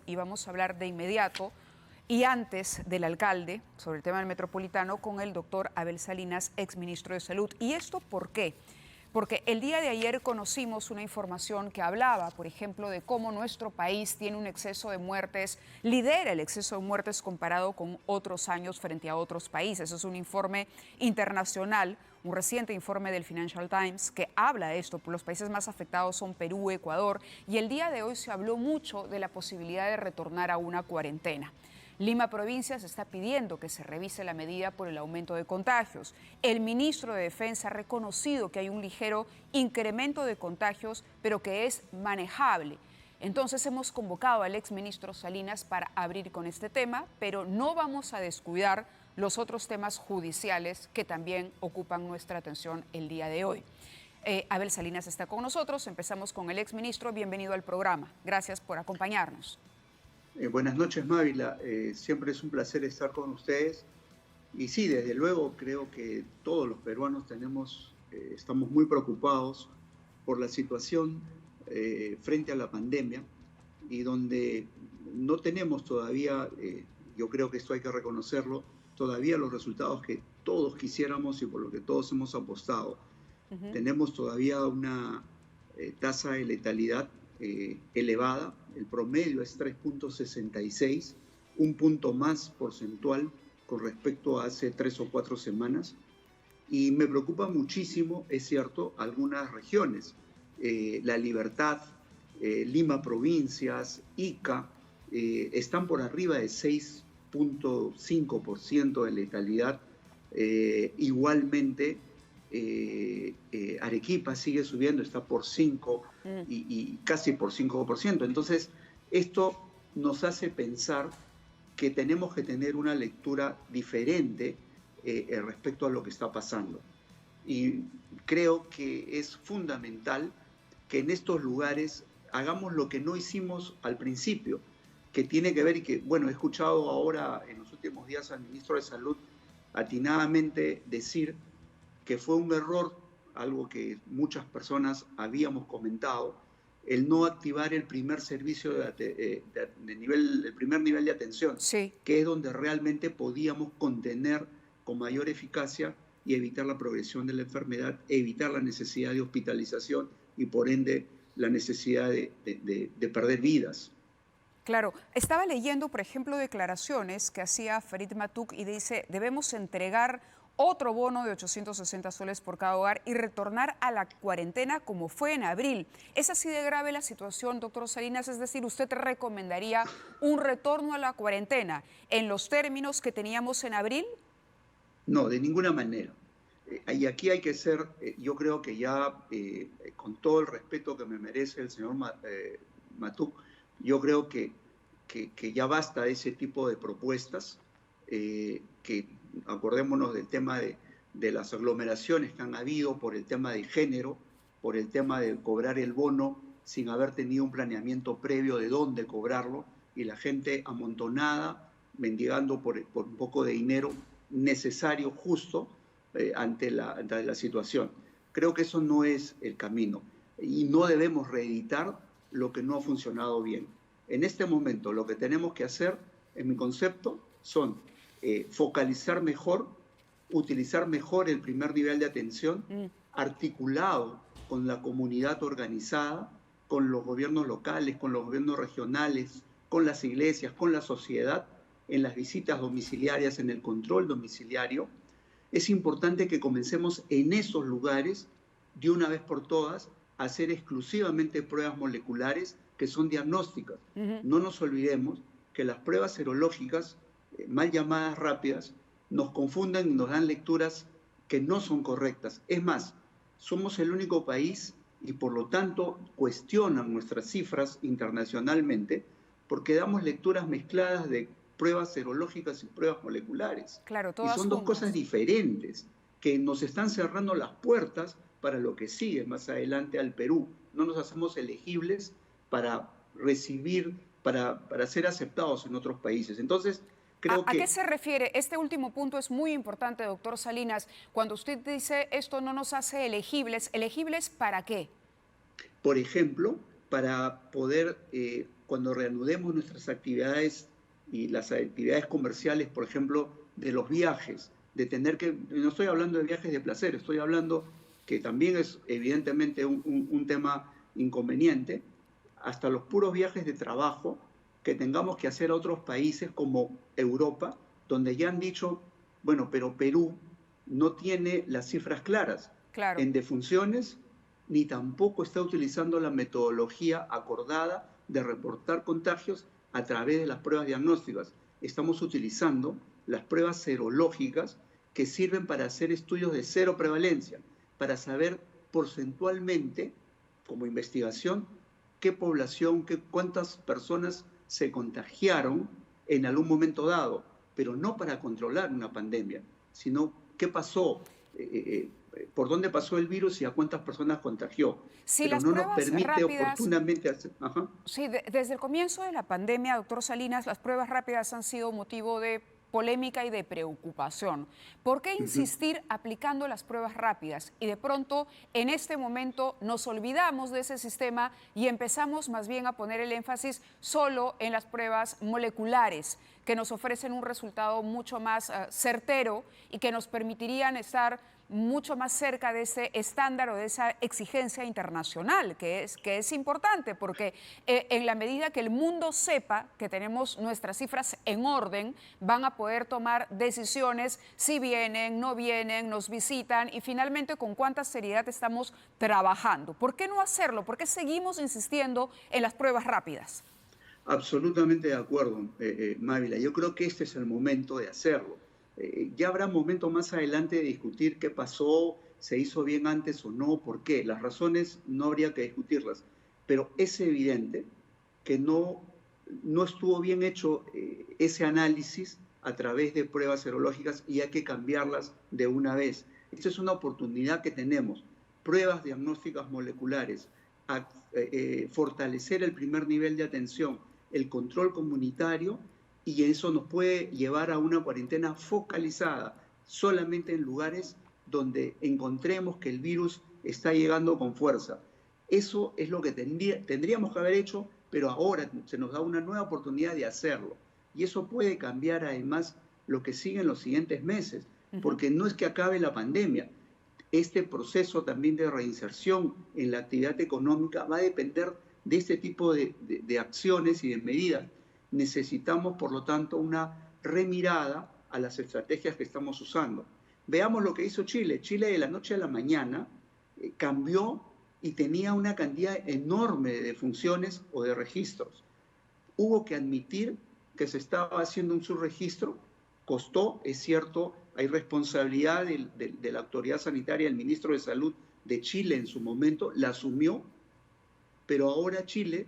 y vamos a hablar de inmediato y antes del alcalde sobre el tema del metropolitano con el doctor Abel Salinas, exministro de Salud. ¿Y esto por qué? Porque el día de ayer conocimos una información que hablaba, por ejemplo, de cómo nuestro país tiene un exceso de muertes, lidera el exceso de muertes comparado con otros años frente a otros países. Es un informe internacional, un reciente informe del Financial Times que habla de esto. Los países más afectados son Perú, Ecuador, y el día de hoy se habló mucho de la posibilidad de retornar a una cuarentena. Lima Provincia se está pidiendo que se revise la medida por el aumento de contagios. El ministro de Defensa ha reconocido que hay un ligero incremento de contagios, pero que es manejable. Entonces hemos convocado al exministro Salinas para abrir con este tema, pero no vamos a descuidar los otros temas judiciales que también ocupan nuestra atención el día de hoy. Abel Salinas está con nosotros. Empezamos con el exministro. Bienvenido al programa. Gracias por acompañarnos. Buenas noches, Mávila. Siempre es un placer estar con ustedes. Y sí, desde luego creo que todos los peruanos estamos muy preocupados por la situación frente a la pandemia y donde no tenemos todavía, yo creo que esto hay que reconocerlo, todavía los resultados que todos quisiéramos y por lo que todos hemos apostado. Tenemos todavía una tasa de letalidad elevada. El promedio es 3.66, un punto más porcentual con respecto a hace 3 o 4 semanas. Y me preocupa muchísimo, es cierto, algunas regiones. La Libertad, Lima Provincias, Ica, están por arriba de 6.5% de letalidad. Igualmente, Arequipa sigue subiendo, está por 5 y casi por 5%. Entonces, esto nos hace pensar que tenemos que tener una lectura diferente respecto a lo que está pasando. Y creo que es fundamental que en estos lugares hagamos lo que no hicimos al principio, que tiene que ver y que, bueno, he escuchado ahora en los últimos días al ministro de Salud atinadamente decir que fue un error, algo que muchas personas habíamos comentado, el no activar el primer servicio el primer nivel de atención, Sí. que es donde realmente podíamos contener con mayor eficacia y evitar la progresión de la enfermedad, evitar la necesidad de hospitalización y por ende la necesidad de perder vidas. Claro, estaba leyendo, por ejemplo, declaraciones que hacía Farid Matuk y dice, debemos entregar otro bono de 860 soles por cada hogar y retornar a la cuarentena como fue en abril. ¿Es así de grave la situación, doctor Salinas? Es decir, ¿usted recomendaría un retorno a la cuarentena en los términos que teníamos en abril? No, de ninguna manera. Y aquí hay que ser, yo creo que ya, con todo el respeto que me merece el señor Matuk, yo creo que ya basta de ese tipo de propuestas, que acordémonos del tema de las aglomeraciones que han habido por el tema de género, por el tema de cobrar el bono sin haber tenido un planeamiento previo de dónde cobrarlo, y la gente amontonada, mendigando por un poco de dinero necesario, justo, ante la situación. Creo que eso no es el camino y no debemos reeditar lo que no ha funcionado bien. En este momento lo que tenemos que hacer, en mi concepto, son focalizar mejor, utilizar mejor el primer nivel de atención, articulado con la comunidad organizada, con los gobiernos locales, con los gobiernos regionales, con las iglesias, con la sociedad, en las visitas domiciliarias, en el control domiciliario. Es importante que comencemos en esos lugares, de una vez por todas, a hacer exclusivamente pruebas moleculares que son diagnósticas. No nos olvidemos que las pruebas serológicas, mal llamadas rápidas, nos confunden y nos dan lecturas que no son correctas. Es más, somos el único país y por lo tanto cuestionan nuestras cifras internacionalmente porque damos lecturas mezcladas de pruebas serológicas y pruebas moleculares. Claro, Y todas son dos juntas. cosas diferentes que nos están cerrando las puertas para lo que sigue más adelante al Perú. No nos hacemos elegibles para recibir, para ser aceptados en otros países. Entonces, creo ¿A qué que, se refiere? Este último punto es muy importante, doctor Salinas. Cuando usted dice esto no nos hace elegibles, ¿elegibles para qué? por ejemplo, para poder cuando reanudemos nuestras actividades y las actividades comerciales, por ejemplo, de los viajes, de tener que, no estoy hablando de viajes de placer, estoy hablando que también es evidentemente un tema inconveniente, hasta los puros viajes de trabajo que tengamos que hacer a otros países como Europa, donde ya han dicho, bueno, pero Perú no tiene las cifras claras Claro. en defunciones, ni tampoco está utilizando la metodología acordada de reportar contagios a través de las pruebas diagnósticas. Estamos utilizando las pruebas serológicas que sirven para hacer estudios de cero prevalencia, para saber porcentualmente, como investigación, qué población, cuántas personas se contagiaron en algún momento dado, pero no para controlar una pandemia, sino qué pasó, por dónde pasó el virus y a cuántas personas contagió. Si Pero las no nos pruebas permite rápidas, oportunamente hacer... sí, desde el comienzo de la pandemia, doctor Salinas, las pruebas rápidas han sido motivo de polémica y de preocupación. ¿Por qué insistir aplicando las pruebas rápidas? Y de pronto, en este momento, nos olvidamos de ese sistema y empezamos más bien a poner el énfasis solo en las pruebas moleculares, que nos ofrecen un resultado mucho más certero y que nos permitirían estar mucho más cerca de ese estándar o de esa exigencia internacional, que es importante, porque en la medida que el mundo sepa que tenemos nuestras cifras en orden, van a poder tomar decisiones si vienen, no vienen, nos visitan y finalmente con cuánta seriedad estamos trabajando. ¿Por qué no hacerlo? ¿Por qué seguimos insistiendo en las pruebas rápidas? Absolutamente de acuerdo, Mávila. Yo creo que este es el momento de hacerlo. Ya habrá momento más adelante de discutir qué pasó, se hizo bien antes o no, por qué. Las razones no habría que discutirlas, pero es evidente que no estuvo bien hecho ese análisis a través de pruebas serológicas y hay que cambiarlas de una vez. Esta es una oportunidad que tenemos. Pruebas diagnósticas moleculares, fortalecer el primer nivel de atención, el control comunitario, y eso nos puede llevar a una cuarentena focalizada solamente en lugares donde encontremos que el virus está llegando con fuerza. Eso es lo que tendríamos que haber hecho, pero ahora se nos da una nueva oportunidad de hacerlo. Y eso puede cambiar además lo que sigue en los siguientes meses, porque no es que acabe la pandemia. Este proceso también de reinserción en la actividad económica va a depender de este tipo de acciones y de medidas. Necesitamos, por lo tanto, una remirada a las estrategias que estamos usando. Veamos lo que hizo Chile. Chile de la noche a la mañana cambió y tenía una cantidad enorme de defunciones o de registros. Hubo que admitir que se estaba haciendo un subregistro, costó, es cierto, hay responsabilidad de la autoridad sanitaria, el ministro de Salud de Chile en su momento, la asumió, pero ahora Chile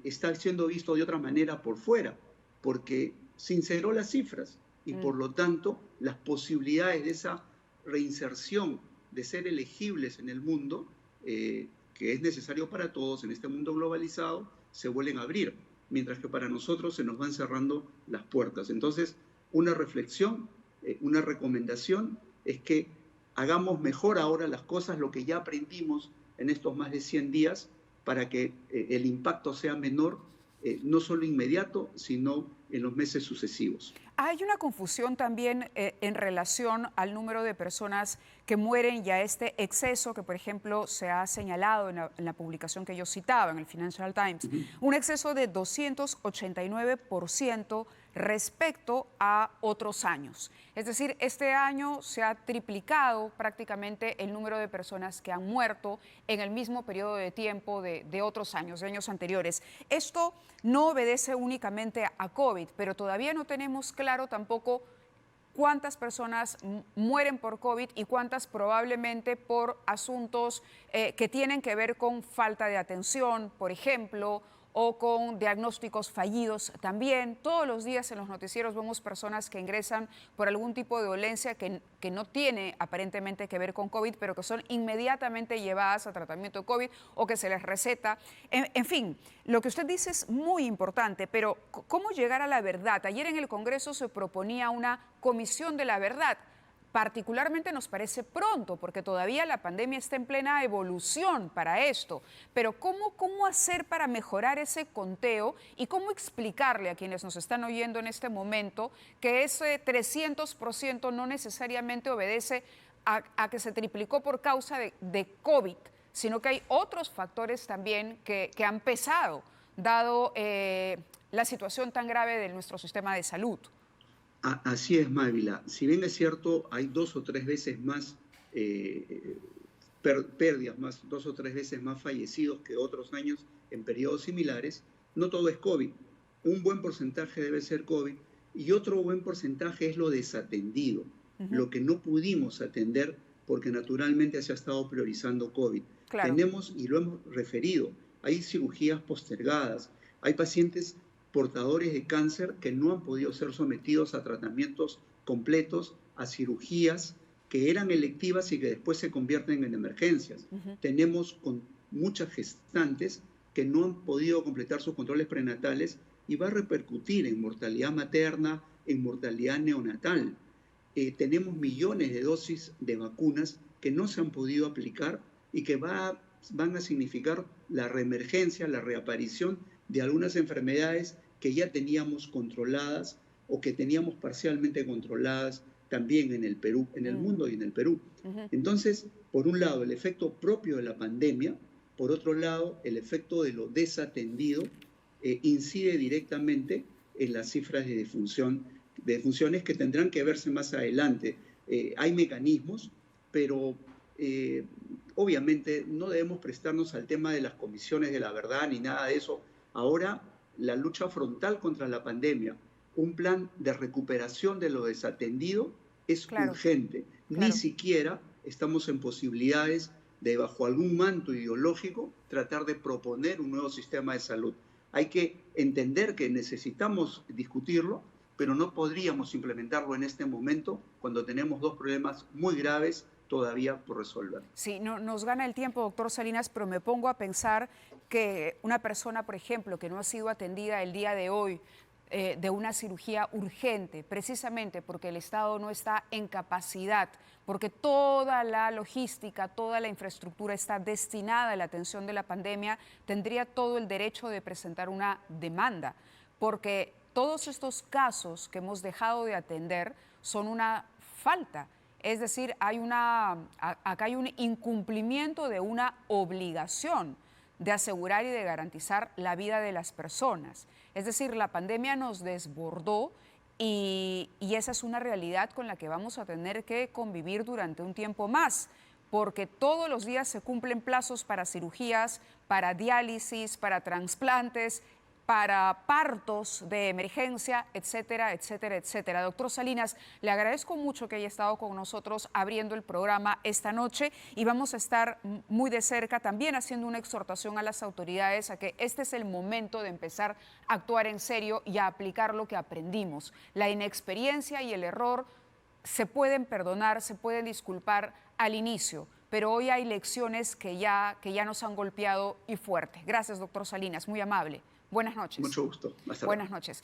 está siendo visto de otra manera por fuera, porque sinceró las cifras y por lo tanto las posibilidades de esa reinserción, de ser elegibles en el mundo, que es necesario para todos en este mundo globalizado, se vuelven a abrir, mientras que para nosotros se nos van cerrando las puertas. Entonces, una reflexión, una recomendación es que hagamos mejor ahora las cosas, lo que ya aprendimos en estos más de 100 días, para que el impacto sea menor, no solo inmediato, sino en los meses sucesivos. Hay una confusión también en relación al número de personas que mueren y a este exceso que, por ejemplo, se ha señalado en la publicación que yo citaba en el Financial Times, un exceso de 289% respecto a otros años. Es decir, este año se ha triplicado prácticamente el número de personas que han muerto en el mismo periodo de tiempo de otros años, de años anteriores. Esto no obedece únicamente a COVID, pero todavía no tenemos claro tampoco cuántas personas mueren por COVID y cuántas probablemente por asuntos que tienen que ver con falta de atención, por ejemplo, o con diagnósticos fallidos también. Todos los días en los noticieros vemos personas que ingresan por algún tipo de dolencia que no tiene aparentemente que ver con COVID, pero que son inmediatamente llevadas a tratamiento de COVID o que se les receta. En fin, lo que usted dice es muy importante, pero ¿cómo llegar a la verdad? Ayer en el Congreso se proponía una comisión de la verdad particularmente nos parece pronto, porque todavía la pandemia está en plena evolución para esto. Pero ¿cómo hacer para mejorar ese conteo y cómo explicarle a quienes nos están oyendo en este momento que ese 300% no necesariamente obedece a que se triplicó por causa de COVID, sino que hay otros factores también que han pesado, dado la situación tan grave de nuestro sistema de salud? Así es, Mávila. Si bien es cierto, hay 2 o 3 veces más pérdidas, 2 o 3 veces más fallecidos que otros años en periodos similares, no todo es COVID. Un buen porcentaje debe ser COVID y otro buen porcentaje es lo desatendido, lo que no pudimos atender porque naturalmente se ha estado priorizando COVID. Claro. Tenemos, y lo hemos referido, hay cirugías postergadas, hay pacientes portadores de cáncer que no han podido ser sometidos a tratamientos completos, a cirugías que eran electivas y que después se convierten en emergencias. Tenemos con muchas gestantes que no han podido completar sus controles prenatales y va a repercutir en mortalidad materna, en mortalidad neonatal. Tenemos millones de dosis de vacunas que no se han podido aplicar y que van a significar la reemergencia, la reaparición de algunas enfermedades que ya teníamos controladas o que teníamos parcialmente controladas también en el Perú, en el mundo y en el Perú. Entonces, por un lado, el efecto propio de la pandemia, por otro lado, el efecto de lo desatendido incide directamente en las cifras de defunciones que tendrán que verse más adelante. Hay mecanismos, pero obviamente no debemos prestarnos al tema de las comisiones de la verdad ni nada de eso. Ahora, la lucha frontal contra la pandemia, un plan de recuperación de lo desatendido es urgente. Ni siquiera estamos en posibilidades de, bajo algún manto ideológico, tratar de proponer un nuevo sistema de salud. Hay que entender que necesitamos discutirlo, pero no podríamos implementarlo en este momento cuando tenemos 2 problemas muy graves todavía por resolver. Sí, no, nos gana el tiempo, doctor Salinas, pero me pongo a pensar que una persona, por ejemplo, que no ha sido atendida el día de hoy de una cirugía urgente, precisamente porque el Estado no está en capacidad, porque toda la logística, toda la infraestructura está destinada a la atención de la pandemia, tendría todo el derecho de presentar una demanda, porque todos estos casos que hemos dejado de atender son una falta. Es decir, acá hay un incumplimiento de una obligación de asegurar y de garantizar la vida de las personas. Es decir, la pandemia nos desbordó y esa es una realidad con la que vamos a tener que convivir durante un tiempo más, porque todos los días se cumplen plazos para cirugías, para diálisis, para trasplantes, para partos de emergencia, etcétera, etcétera, etcétera. Doctor Salinas, le agradezco mucho que haya estado con nosotros abriendo el programa esta noche y vamos a estar muy de cerca también haciendo una exhortación a las autoridades a que este es el momento de empezar a actuar en serio y a aplicar lo que aprendimos. La inexperiencia y el error se pueden perdonar, se pueden disculpar al inicio, pero hoy hay lecciones que ya nos han golpeado y fuerte. Gracias, doctor Salinas, muy amable. Buenas noches. Mucho gusto. Buenas noches.